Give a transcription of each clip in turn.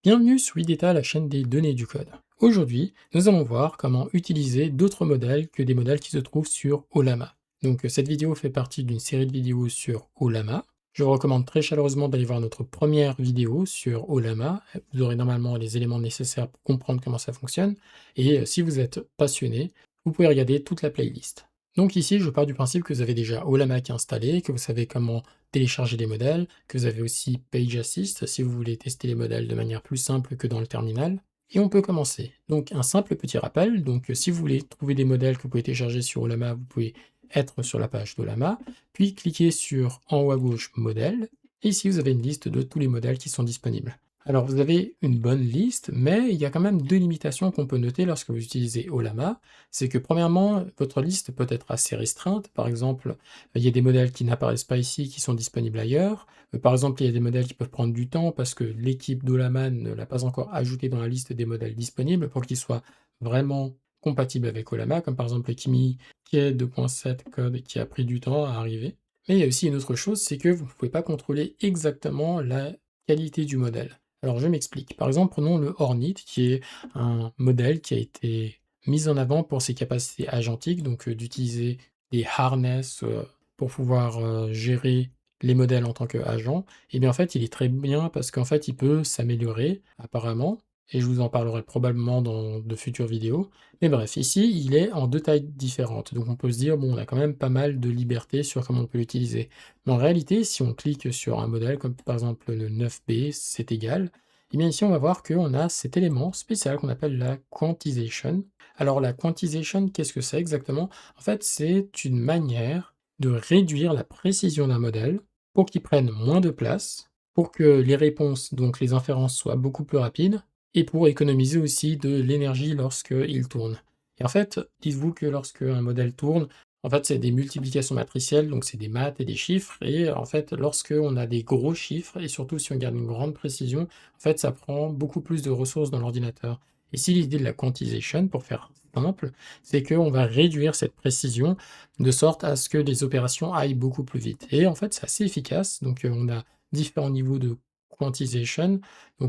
Bienvenue sur IDETA, la chaîne des données du code. Aujourd'hui, nous allons voir comment utiliser d'autres modèles que des modèles qui se trouvent sur Ollama. Cette vidéo fait partie d'une série de vidéos sur Ollama. Je vous recommande très chaleureusement d'aller voir notre première vidéo sur Ollama. Vous aurez normalement les éléments nécessaires pour comprendre comment ça fonctionne. Et si vous êtes passionné, vous pouvez regarder toute la playlist. Donc ici, je pars du principe que vous avez déjà Ollama qui est installé, que vous savez comment télécharger des modèles, que vous avez aussi Page Assist si vous voulez tester les modèles de manière plus simple que dans le terminal. Et on peut commencer. Donc un simple petit rappel, si vous voulez trouver des modèles que vous pouvez télécharger sur Ollama, vous pouvez être sur la page d'Ollama, puis cliquer sur en haut à gauche Modèles, et ici vous avez une liste de tous les modèles qui sont disponibles. Alors vous avez une bonne liste, mais il y a quand même deux limitations qu'on peut noter lorsque vous utilisez Ollama. C'est que premièrement, votre liste peut être assez restreinte. Par exemple, il y a des modèles qui n'apparaissent pas ici, qui sont disponibles ailleurs. Par exemple, il y a des modèles qui peuvent prendre du temps parce que l'équipe d'Ollama ne l'a pas encore ajouté dans la liste des modèles disponibles pour qu'ils soient vraiment compatibles avec Ollama, comme par exemple le Kimi qui est 2.7 code qui a pris du temps à arriver. Mais il y a aussi une autre chose, c'est que vous ne pouvez pas contrôler exactement la qualité du modèle. Alors je m'explique. Par exemple, prenons le Hornet, qui est un modèle qui a été mis en avant pour ses capacités agentiques, d'utiliser des harness pour pouvoir gérer les modèles en tant qu'agent. Et bien en fait, il est très bien parce qu'en fait, il peut s'améliorer apparemment, et je vous en parlerai probablement dans de futures vidéos. Mais bref, ici, il est en deux tailles différentes. Donc on peut se dire, bon, on a quand même pas mal de liberté sur comment on peut l'utiliser. Mais en réalité, si on clique sur un modèle, comme par exemple le 9B, c'est égal, et bien ici, on va voir qu'on a cet élément spécial qu'on appelle la quantization. Alors la quantization, qu'est-ce que c'est exactement? En fait, c'est une manière de réduire la précision d'un modèle pour qu'il prenne moins de place, pour que les réponses, donc les inférences, soient beaucoup plus rapides, et pour économiser aussi de l'énergie lorsqu'il tourne. Et en fait, dites-vous que lorsque un modèle tourne, en fait, c'est des multiplications matricielles, donc c'est des maths et des chiffres. Et en fait, lorsque on a des gros chiffres, et surtout si on garde une grande précision, en fait, ça prend beaucoup plus de ressources dans l'ordinateur. Ici, l'idée de la quantization, pour faire simple, c'est qu'on va réduire cette précision de sorte à ce que les opérations aillent beaucoup plus vite. Et en fait, c'est assez efficace. On a différents niveaux de quantization.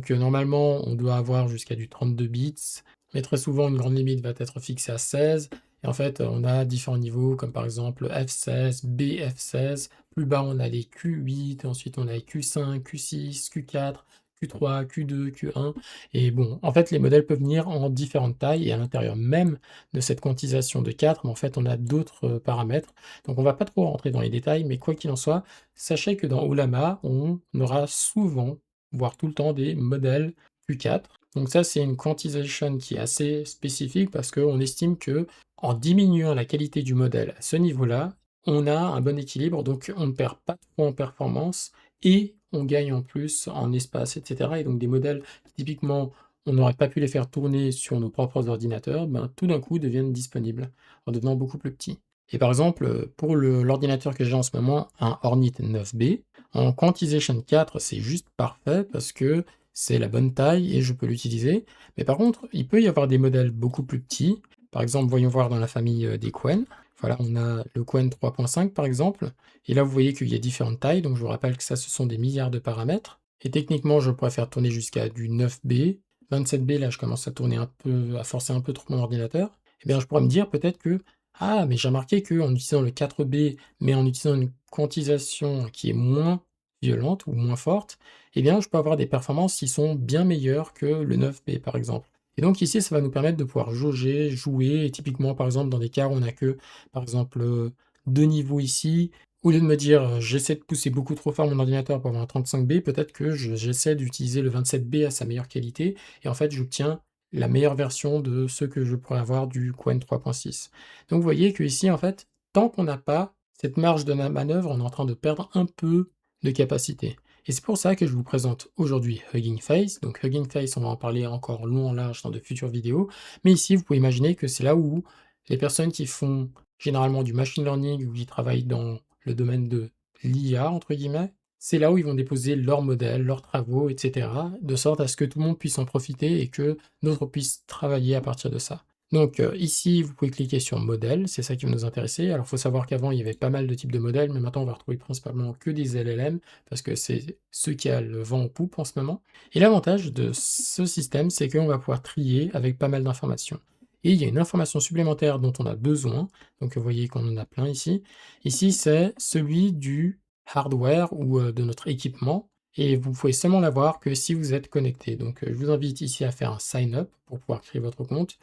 Normalement, on doit avoir jusqu'à du 32 bits, mais très souvent, une grande limite va être fixée à 16. Et en fait, on a différents niveaux, comme par exemple F16, BF16. Plus bas, on a les Q8, ensuite on a les Q5, Q6, Q4, Q3, Q2, Q1. Et bon, en fait, les modèles peuvent venir en différentes tailles, et à l'intérieur même de cette quantisation de 4, mais en fait, on a d'autres paramètres. Donc on va pas trop rentrer dans les détails, mais quoi qu'il en soit, sachez que dans Ollama, on aura souvent, voire tout le temps, des modèles Q4. Donc ça, c'est une quantization qui est assez spécifique parce qu'on estime que en diminuant la qualité du modèle à ce niveau-là, on a un bon équilibre, donc on ne perd pas trop en performance et on gagne en plus en espace, etc. Et donc des modèles qui typiquement on n'aurait pas pu les faire tourner sur nos propres ordinateurs, ben, tout d'un coup deviennent disponibles en devenant beaucoup plus petits. Et par exemple, pour l'ordinateur que j'ai en ce moment, un Hornet 9B, en quantization 4, c'est juste parfait parce que c'est la bonne taille et je peux l'utiliser. Mais par contre, il peut y avoir des modèles beaucoup plus petits. Par exemple, voyons voir dans la famille des Qwen. Voilà, on a le Qwen 3.5 par exemple. Et là, vous voyez qu'il y a différentes tailles. Donc je vous rappelle que ça, ce sont des milliards de paramètres. Et techniquement, je pourrais faire tourner jusqu'à du 9B. 27B, là, je commence à tourner un peu, à forcer un peu trop mon ordinateur. Eh bien, je pourrais me dire peut-être que, ah, mais j'ai remarqué qu'en utilisant le 4B, mais en utilisant une quantisation qui est moins violente ou moins forte, eh bien, je peux avoir des performances qui sont bien meilleures que le 9B, par exemple. Et donc ici, ça va nous permettre de pouvoir jauger, jouer, et typiquement, par exemple, dans des cas où on a que, par exemple, 2 niveaux ici, au lieu de me dire, j'essaie de pousser beaucoup trop fort mon ordinateur pour avoir un 35B, peut-être que j'essaie d'utiliser le 27B à sa meilleure qualité, et en fait, j'obtiens la meilleure version de ce que je pourrais avoir du Qwen 3.6. Donc vous voyez que ici, en fait, tant qu'on n'a pas cette marge de manœuvre, on est en train de perdre un peu de capacité. Et c'est pour ça que je vous présente aujourd'hui Hugging Face. Donc Hugging Face, on va en parler encore long en large dans de futures vidéos. Mais ici, vous pouvez imaginer que c'est là où les personnes qui font généralement du machine learning ou qui travaillent dans le domaine de l'IA, entre guillemets, c'est là où ils vont déposer leurs modèles, leurs travaux, etc. De sorte à ce que tout le monde puisse en profiter et que d'autres puissent travailler à partir de ça. Donc ici, vous pouvez cliquer sur modèle, c'est ça qui va nous intéresser. Alors, il faut savoir qu'avant, il y avait pas mal de types de modèles, mais maintenant, on va retrouver principalement que des LLM parce que c'est ce qui a le vent en poupe en ce moment. Et l'avantage de ce système, c'est qu'on va pouvoir trier avec pas mal d'informations. Et il y a une information supplémentaire dont on a besoin, donc vous voyez qu'on en a plein ici. Ici, c'est celui du hardware ou de notre équipement et vous pouvez seulement l'avoir que si vous êtes connecté. Donc je vous invite ici à faire un sign up pour pouvoir créer votre compte.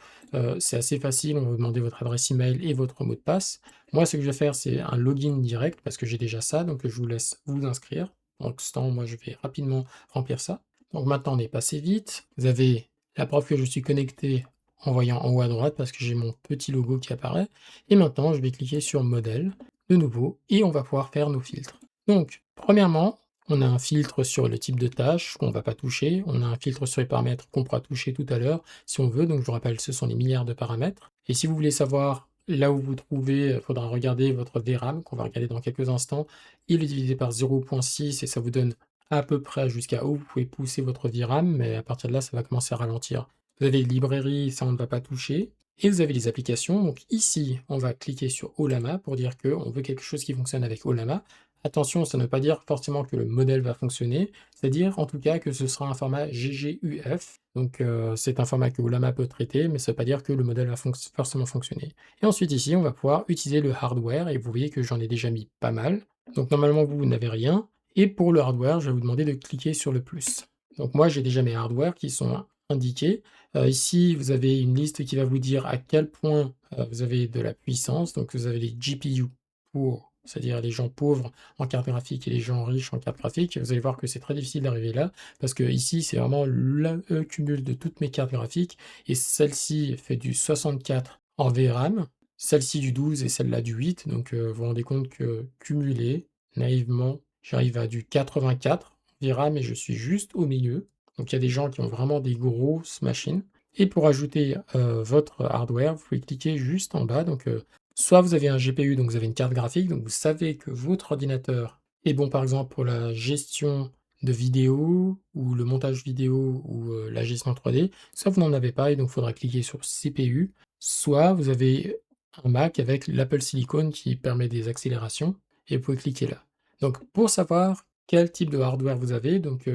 C'est assez facile, on va vous demander votre adresse email et votre mot de passe. Moi, ce que je vais faire, c'est un login direct parce que j'ai déjà ça, donc je vous laisse vous inscrire. Donc, ce temps, moi, je vais rapidement remplir ça. Donc maintenant, on est passé vite. Vous avez la preuve que je suis connecté en voyant en haut à droite parce que j'ai mon petit logo qui apparaît. Et maintenant, je vais cliquer sur modèle de nouveau et on va pouvoir faire nos filtres. Donc, premièrement, on a un filtre sur le type de tâche qu'on ne va pas toucher. On a un filtre sur les paramètres qu'on pourra toucher tout à l'heure si on veut. Donc, je vous rappelle, ce sont les milliards de paramètres. Et si vous voulez savoir là où vous trouvez, il faudra regarder votre VRAM, qu'on va regarder dans quelques instants. Il est divisé par 0,6 et ça vous donne à peu près jusqu'à où vous pouvez pousser votre VRAM, mais à partir de là, ça va commencer à ralentir. Vous avez les librairies, ça on ne va pas toucher. Et vous avez les applications. Donc ici, on va cliquer sur Olama pour dire qu'on veut quelque chose qui fonctionne avec Olama. Attention, ça ne veut pas dire forcément que le modèle va fonctionner, c'est-à-dire en tout cas que ce sera un format GGUF. Donc c'est un format que Olama peut traiter, mais ça ne veut pas dire que le modèle va forcément fonctionner. Et ensuite ici, on va pouvoir utiliser le hardware, et vous voyez que j'en ai déjà mis pas mal. Donc normalement, vous n'avez rien. Et pour le hardware, je vais vous demander de cliquer sur le plus. Donc moi, j'ai déjà mes hardware qui sont indiqués. Ici, vous avez une liste qui va vous dire à quel point vous avez de la puissance. Donc vous avez les GPU pour c'est-à-dire les gens pauvres en carte graphique et les gens riches en carte graphique, vous allez voir que c'est très difficile d'arriver là, parce que ici c'est vraiment le cumul de toutes mes cartes graphiques, et celle-ci fait du 64 en VRAM, celle-ci du 12 et celle-là du 8, donc vous vous rendez compte que cumulé, naïvement, j'arrive à du 84 VRAM et je suis juste au milieu. Donc il y a des gens qui ont vraiment des grosses machines. Et pour ajouter votre hardware, vous pouvez cliquer juste en bas, donc soit vous avez un GPU, donc vous avez une carte graphique, donc vous savez que votre ordinateur est bon par exemple pour la gestion de vidéo ou le montage vidéo ou la gestion 3D, soit vous n'en avez pas et donc il faudra cliquer sur CPU, soit vous avez un Mac avec l'Apple Silicon qui permet des accélérations et vous pouvez cliquer là. Donc pour savoir quel type de hardware vous avez, donc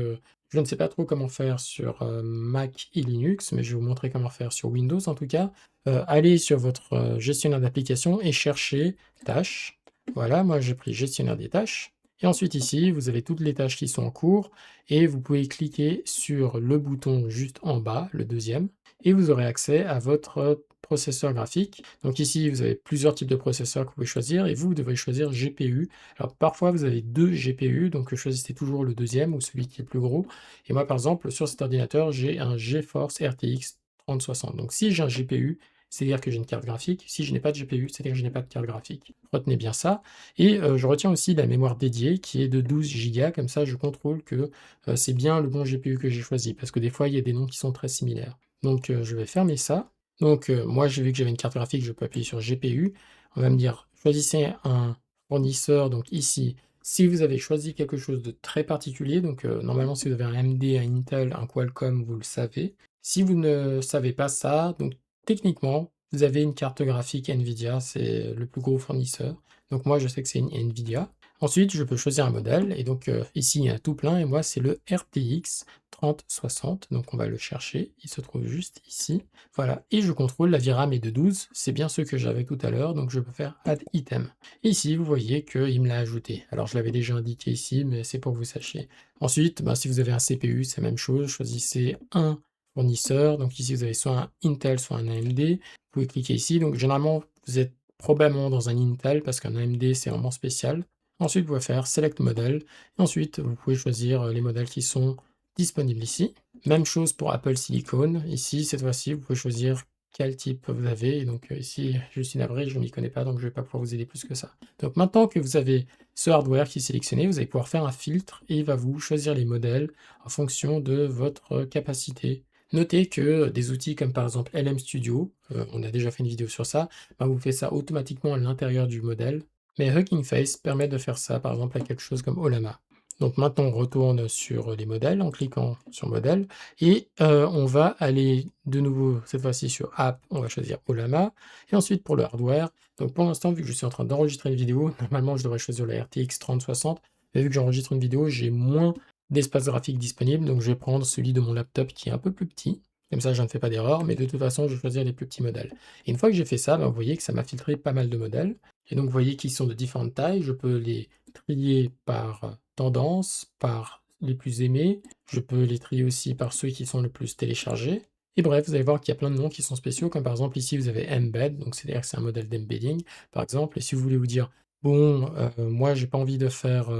je ne sais pas trop comment faire sur Mac et Linux, mais je vais vous montrer comment faire sur Windows en tout cas. Allez sur votre gestionnaire d'application et cherchez tâches. Voilà, moi j'ai pris gestionnaire des tâches. Et ensuite ici, vous avez toutes les tâches qui sont en cours et vous pouvez cliquer sur le bouton juste en bas, le deuxième, et vous aurez accès à votre processeur graphique. Donc ici, vous avez plusieurs types de processeurs que vous pouvez choisir et vous devrez choisir GPU. Alors parfois, vous avez deux GPU, donc choisissez toujours le deuxième ou celui qui est plus gros. Et moi, par exemple, sur cet ordinateur, j'ai un GeForce RTX 3060. Donc si j'ai un GPU, c'est-à-dire que j'ai une carte graphique. Si je n'ai pas de GPU, c'est-à-dire que je n'ai pas de carte graphique. Retenez bien ça. Et je retiens aussi la mémoire dédiée qui est de 12 Go. Comme ça, je contrôle que c'est bien le bon GPU que j'ai choisi. Parce que des fois, il y a des noms qui sont très similaires. Donc je vais fermer ça. Donc moi, j'ai vu que j'avais une carte graphique, je peux appuyer sur GPU. On va me dire, choisissez un fournisseur. Donc ici, si vous avez choisi quelque chose de très particulier, donc normalement, si vous avez un AMD, un Intel, un Qualcomm, vous le savez. Si vous ne savez pas ça, donc techniquement, vous avez une carte graphique Nvidia, c'est le plus gros fournisseur. Donc moi, je sais que c'est une Nvidia. Ensuite, je peux choisir un modèle, et donc ici, il y a tout plein, et moi, c'est le RTX 3060, donc on va le chercher, il se trouve juste ici. Voilà, et je contrôle la VRAM est de 12, c'est bien ce que j'avais tout à l'heure, donc je peux faire Add Item. Et ici, vous voyez qu'il me l'a ajouté. Alors, je l'avais déjà indiqué ici, mais c'est pour que vous sachiez. Ensuite, si vous avez un CPU, c'est la même chose, choisissez un fournisseur. Donc ici, vous avez soit un Intel, soit un AMD. Vous pouvez cliquer ici. Donc généralement, vous êtes probablement dans un Intel parce qu'un AMD, c'est vraiment spécial. Ensuite, vous pouvez faire Select Model. Et ensuite, vous pouvez choisir les modèles qui sont disponibles ici. Même chose pour Apple Silicon. Ici, cette fois-ci, vous pouvez choisir quel type vous avez. Et donc ici, je suis navré, je ne m'y connais pas, donc je ne vais pas pouvoir vous aider plus que ça. Donc maintenant que vous avez ce hardware qui est sélectionné, vous allez pouvoir faire un filtre et il va vous choisir les modèles en fonction de votre capacité. Notez que des outils comme par exemple LM Studio, on a déjà fait une vidéo sur ça, vous faites ça automatiquement à l'intérieur du modèle, mais Hugging Face permet de faire ça par exemple à quelque chose comme Olama. Donc maintenant, on retourne sur les modèles en cliquant sur modèle et on va aller de nouveau, cette fois-ci sur app, on va choisir Ollama et ensuite pour le hardware, donc pour l'instant, vu que je suis en train d'enregistrer une vidéo, normalement je devrais choisir la RTX 3060, mais vu que j'enregistre une vidéo, j'ai moins d'espace graphique disponible, donc je vais prendre celui de mon laptop qui est un peu plus petit. Comme ça, je ne fais pas d'erreur, mais de toute façon, je vais choisir les plus petits modèles. Et une fois que j'ai fait ça, ben, vous voyez que ça m'a filtré pas mal de modèles. Et donc, vous voyez qu'ils sont de différentes tailles. Je peux les trier par tendance, par les plus aimés. Je peux les trier aussi par ceux qui sont le plus téléchargés. Et bref, vous allez voir qu'il y a plein de noms qui sont spéciaux, comme par exemple ici, vous avez Embed, donc c'est-à-dire que c'est un modèle d'embedding, par exemple. Et si vous voulez vous dire, bon, moi, j'ai pas envie de faire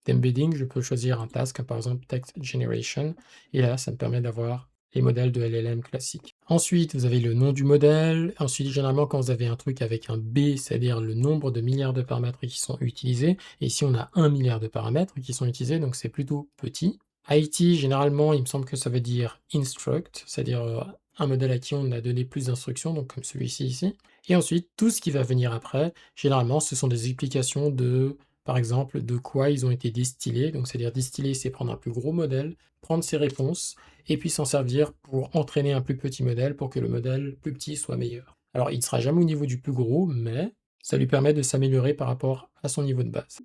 d'embedding, je peux choisir un task, comme par exemple Text Generation. Et là, ça me permet d'avoir les modèles de LLM classiques. Ensuite, vous avez le nom du modèle. Ensuite, généralement, quand vous avez un truc avec un B, c'est-à-dire le nombre de milliards de paramètres qui sont utilisés. Et ici, on a 1 milliard de paramètres qui sont utilisés, donc c'est plutôt petit. IT, généralement, il me semble que ça veut dire instruct, c'est-à-dire un modèle à qui on a donné plus d'instructions, donc comme celui-ci ici. Et ensuite, tout ce qui va venir après, généralement, ce sont des explications de, par exemple, de quoi ils ont été distillés. Donc, c'est-à-dire distiller, c'est prendre un plus gros modèle, prendre ses réponses, et puis s'en servir pour entraîner un plus petit modèle pour que le modèle plus petit soit meilleur. Alors, il ne sera jamais au niveau du plus gros, mais ça lui permet de s'améliorer par rapport à son niveau de base.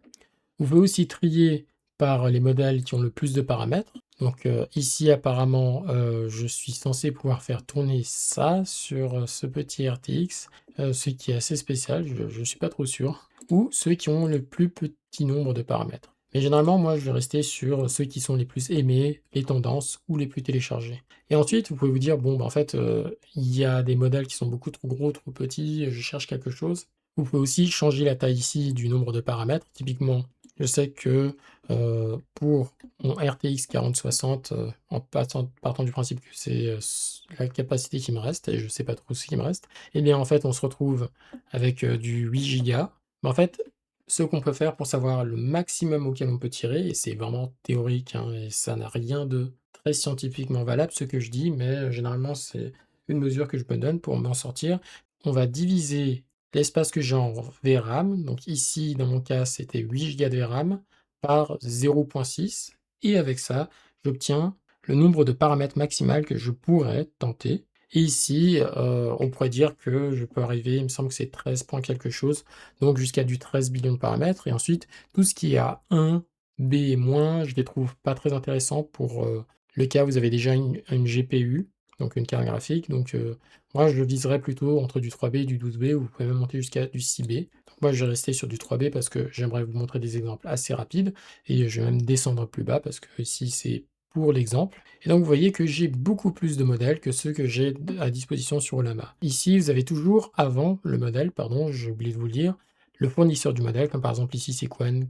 Vous pouvez aussi trier par les modèles qui ont le plus de paramètres. Donc ici, apparemment, je suis censé pouvoir faire tourner ça sur ce petit RTX, ce qui est assez spécial, je ne suis pas trop sûr, ou ceux qui ont le plus petit nombre de paramètres. Mais généralement, moi, je vais rester sur ceux qui sont les plus aimés, les tendances ou les plus téléchargés. Et ensuite, vous pouvez vous dire, bon, bah, en fait, il y a des modèles qui sont beaucoup trop gros, trop petits, je cherche quelque chose. Vous pouvez aussi changer la taille ici du nombre de paramètres. Typiquement, je sais que pour mon RTX 4060, en partant du principe que c'est la capacité qui me reste, et je ne sais pas trop ce qui me reste, et bien en fait on se retrouve avec du 8 Go. Mais en fait, ce qu'on peut faire pour savoir le maximum auquel on peut tirer, et c'est vraiment théorique, hein, et ça n'a rien de très scientifiquement valable ce que je dis, mais généralement c'est une mesure que je me donne pour m'en sortir. On va diviser l'espace que j'ai en VRAM, donc ici, dans mon cas, c'était 8 Go de VRAM par 0,6 et avec ça, j'obtiens le nombre de paramètres maximal que je pourrais tenter. Et ici, on pourrait dire que je peux arriver, il me semble que c'est 13 points quelque chose, donc jusqu'à du 13 billions de paramètres. Et ensuite, tout ce qui est à 1, B et moins, je les trouve pas très intéressants pour le cas où vous avez déjà une GPU, donc une carte graphique. Donc moi, je viserais plutôt entre du 3B et du 12B, ou vous pouvez même monter jusqu'à du 6B. Donc moi, je vais rester sur du 3B parce que j'aimerais vous montrer des exemples assez rapides, et je vais même descendre plus bas parce que ici, c'est pour l'exemple. Et donc, vous voyez que j'ai beaucoup plus de modèles que ceux que j'ai à disposition sur Ollama. Ici, vous avez toujours avant le modèle, pardon, j'ai oublié de vous le dire, le fournisseur du modèle, comme par exemple ici, c'est Qwen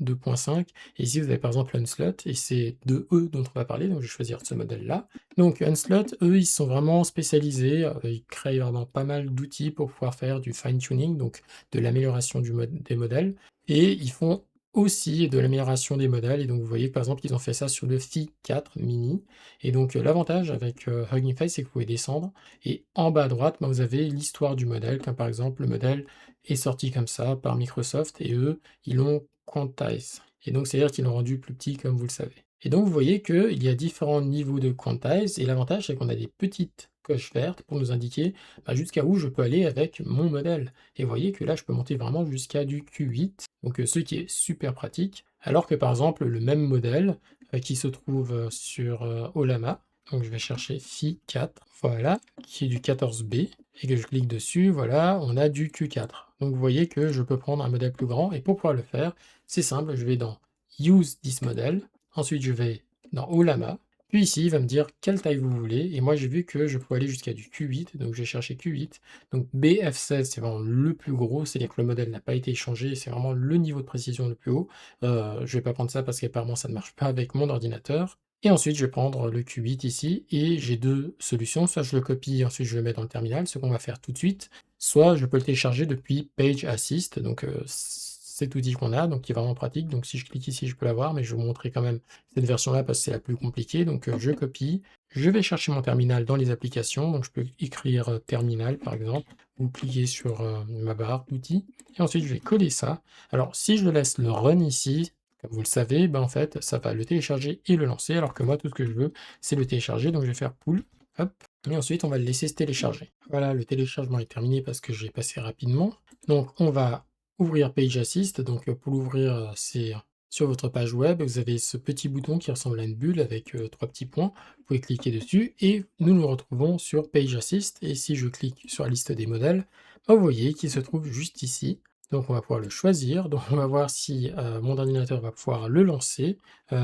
2.5, et ici, vous avez par exemple Unslot, et c'est de eux dont on va parler, donc je vais choisir ce modèle-là. Donc Unslot, eux, ils sont vraiment spécialisés, ils créent vraiment pas mal d'outils pour pouvoir faire du fine-tuning, donc de l'amélioration des modèles, et ils font aussi de l'amélioration des modèles, et donc vous voyez par exemple qu'ils ont fait ça sur le Phi 4 mini, et donc l'avantage avec Hugging Face, c'est que vous pouvez descendre, et en bas à droite, bah, vous avez l'histoire du modèle, comme par exemple le modèle est sorti comme ça par Microsoft, et eux, ils l'ont quantize. Et donc, c'est-à-dire qu'ils l'ont rendu plus petit, comme vous le savez. Et donc, vous voyez qu'il y a différents niveaux de quantize, et l'avantage, c'est qu'on a des petites coches vertes pour nous indiquer bah, jusqu'à où je peux aller avec mon modèle. Et vous voyez que là, je peux monter vraiment jusqu'à du Q8, donc ce qui est super pratique, alors que par exemple, le même modèle qui se trouve sur Ollama, donc je vais chercher Phi 4, voilà, qui est du 14B, et que je clique dessus, voilà, on a du Q4. Donc vous voyez que je peux prendre un modèle plus grand, et pour pouvoir le faire, c'est simple, je vais dans Use this model, ensuite je vais dans Ollama, puis ici il va me dire quelle taille vous voulez, et moi j'ai vu que je pouvais aller jusqu'à du Q8, donc j'ai cherché Q8, donc BF16 c'est vraiment le plus gros, c'est-à-dire que le modèle n'a pas été échangé, c'est vraiment le niveau de précision le plus haut. Je vais pas prendre ça parce qu'apparemment ça ne marche pas avec mon ordinateur. Et ensuite, je vais prendre le Q8 ici, et j'ai deux solutions. Soit je le copie, ensuite je le mets dans le terminal, ce qu'on va faire tout de suite. Soit je peux le télécharger depuis Page Assist, donc cet outil qu'on a, donc qui est vraiment pratique. Donc si je clique ici, je peux l'avoir, mais je vais vous montrer quand même cette version-là parce que c'est la plus compliquée. Donc je copie, je vais chercher mon terminal dans les applications. Donc je peux écrire terminal par exemple, ou cliquer sur ma barre d'outils. Et ensuite, je vais coller ça. Alors si je le laisse le run ici, Comme vous le savez, ben, en fait, ça va le télécharger et le lancer, alors que moi, tout ce que je veux, c'est le télécharger. Donc, je vais faire pull, hop, et ensuite, on va le laisser se télécharger. Voilà, le téléchargement est terminé parce que j'ai passé rapidement. Donc, on va ouvrir Page Assist. Donc, pour l'ouvrir, c'est sur votre page web. Vous avez ce petit bouton qui ressemble à une bulle avec 3 petits points. Vous pouvez cliquer dessus et nous nous retrouvons sur Page Assist. Et si je clique sur la liste des modèles, ben, vous voyez qu'il se trouve juste ici. Donc on va pouvoir le choisir, donc on va voir si, mon ordinateur va pouvoir le lancer,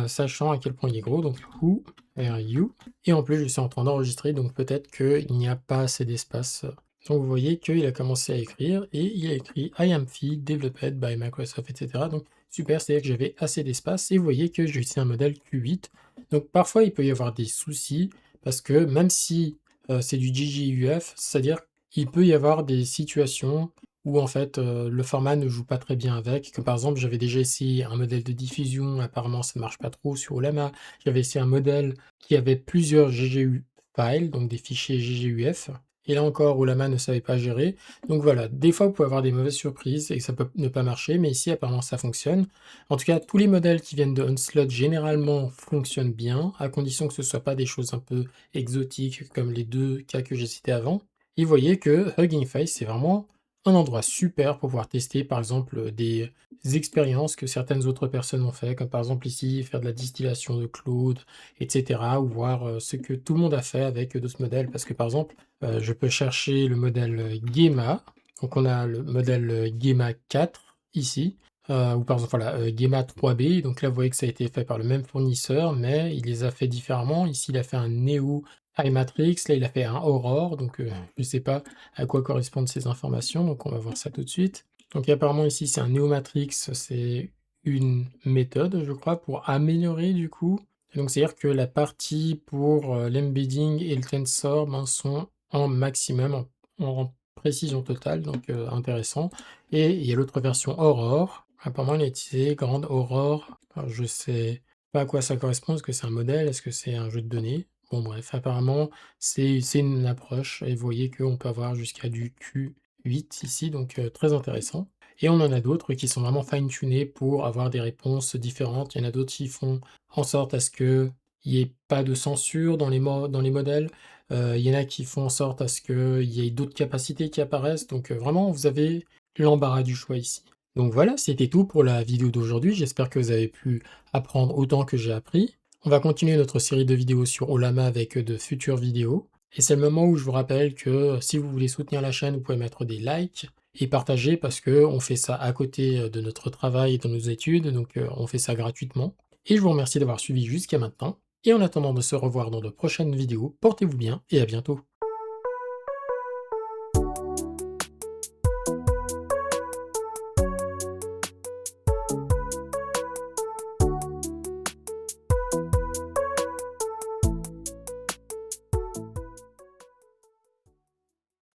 sachant à quel point il est gros, donc Who are you? Et en plus je suis en train d'enregistrer, donc peut-être qu'il n'y a pas assez d'espace. Donc vous voyez qu'il a commencé à écrire et il a écrit I am Fi developed by Microsoft et cetera, donc super, c'est-à-dire que j'avais assez d'espace et vous voyez que j'ai utilisé un modèle Q8. Donc parfois il peut y avoir des soucis parce que même si, c'est du GGUF, c'est-à-dire qu'il peut y avoir des situations où en fait, le format ne joue pas très bien avec, que par exemple, j'avais déjà essayé un modèle de diffusion, apparemment ça ne marche pas trop sur Ollama. J'avais essayé un modèle qui avait plusieurs GGU files, donc des fichiers GGUF, et là encore, Ollama ne savait pas gérer. Donc voilà, des fois, vous pouvez avoir des mauvaises surprises et que ça peut ne pas marcher, mais ici, apparemment, ça fonctionne. En tout cas, tous les modèles qui viennent de Onslaught, généralement, fonctionnent bien, à condition que ce ne soit pas des choses un peu exotiques comme les 2 cas que j'ai cités avant. Et vous voyez que Hugging Face, c'est vraiment un endroit super pour pouvoir tester par exemple, des expériences que certaines autres personnes ont fait, comme par exemple ici, faire de la distillation de cloud et cetera, ou voir, ce que tout le monde a fait avec, d'autres modèles. Parce que par exemple, je peux chercher le modèle, Gemma, donc on a le modèle, Gemma 4 ici, ou par exemple voilà, Gemma 3B, donc là vous voyez que ça a été fait par le même fournisseur, mais il les a fait différemment. Ici il a fait un Neo iMatrix, là il a fait un Aurore, donc je sais pas à quoi correspondent ces informations, donc on va voir ça tout de suite. Donc apparemment ici c'est un Neomatrix, c'est une méthode je crois pour améliorer du coup. Donc c'est-à-dire que la partie pour, l'embedding et le tensor, ben, sont en maximum, en précision totale, donc intéressant. Et il y a l'autre version Aurore, apparemment il a utilisé Grande Aurore, alors je sais pas à quoi ça correspond, est-ce que c'est un modèle? Est-ce que c'est un jeu de données? Bon bref, apparemment c'est une approche et vous voyez qu'on peut avoir jusqu'à du Q8 ici, donc très intéressant. Et on en a d'autres qui sont vraiment fine tunés pour avoir des réponses différentes. Il y en a d'autres qui font en sorte à ce qu'il y ait pas de censure dans dans les modèles. Il y en a qui font en sorte à ce qu'il y ait d'autres capacités qui apparaissent. Donc vraiment, vous avez l'embarras du choix ici. Donc voilà, c'était tout pour la vidéo d'aujourd'hui. J'espère que vous avez pu apprendre autant que j'ai appris. On va continuer notre série de vidéos sur Ollama avec de futures vidéos. Et c'est le moment où je vous rappelle que si vous voulez soutenir la chaîne, vous pouvez mettre des likes et partager parce que on fait ça à côté de notre travail et de nos études, donc on fait ça gratuitement. Et je vous remercie d'avoir suivi jusqu'à maintenant. Et en attendant de se revoir dans de prochaines vidéos, portez-vous bien et à bientôt.